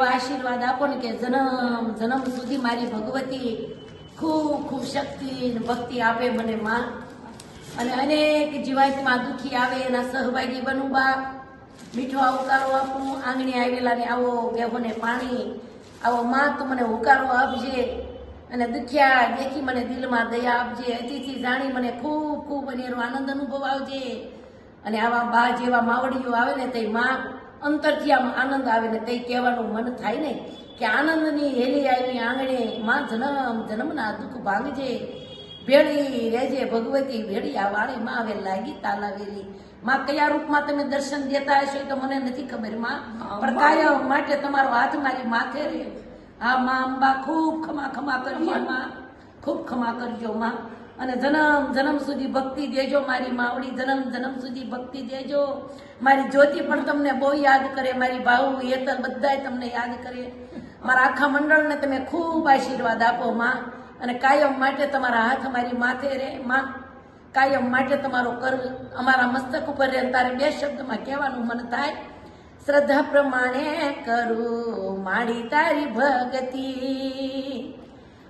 આશીર્વાદ આપો ને કે જન્મ જન્મ સુધી મારી ભગવતી ખૂબ ખૂબ શક્તિ ભક્તિ આપે મને માં, અને અનેક જીવાતમાં દુખી આવે એના સહભાગી બનું બા. મીઠો આવકારો આપું આંગણે આવેલા ને આવો બેહોને પાણી આવો માં, તું મને હોકારો આપજે અને દુખ્યા દેખી મને દિલમાં દયા આપજે. અતિથિ જાણી મને ખૂબ ખૂબ અનેરો આનંદ અનુભવ આવજે. અને આવા બા જેવા માવડીઓ આવે ને તે માં અંતરથી આમ આનંદ આવે ને તે કહેવાનું મન થાય ને કે આનંદની હેલી આવી આંગણે માં જન્મ જન્મના દુઃખ ભાંગજે. ભેળી રહેજે ભગવતી ભેળી આ વાળી માં આવે લાગી તાલાવેલી. માં કયા રૂપમાં તમે દર્શન દેતા હશો તો મને નથી ખબર માં, પણ કાયમ માટે તમારો હાથ મારી માથે રહે. હા માં અંબા ખૂબ ખમા ખમા કરજો માં, ખૂબ ખમા કરજો માં. અને જન્મ જન્મ સુધી ભક્તિ દેજો મારી માવડી, જન્મ જન્મ સુધી ભક્તિ દેજો. મારી જ્યોતિ પણ તમને બહુ યાદ કરે, મારી ભાઉ હેતલ બધાય તમને યાદ કરે. મારા આખા મંડળને તમે ખૂબ આશીર્વાદ આપો માં, અને કાયમ માટે તમારા હાથ મારી માથે રહે માં. કાયમ માટે તમારો કર અમારા મસ્તક ઉપર રહે. તારે બે શબ્દમાં કહેવાનું મન થાય, શ્રદ્ધા પ્રમાણે કરું માડી તારી ભક્તિ,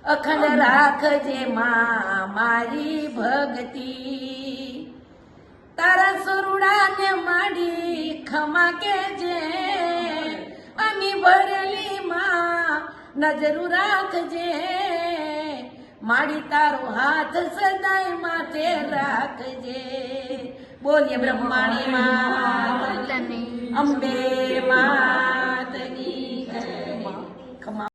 અખંડ રાખજે માં મારી ભક્તિ. તારા સરુડાને માડી ખમા કેજે, અમી ભરેલી માં નજરું રાખજે. માડી તારો હાથ સદાય માથે રાખજે. બોલીએ બ્રહ્માણી માં, અંબે માતની જય. ખમા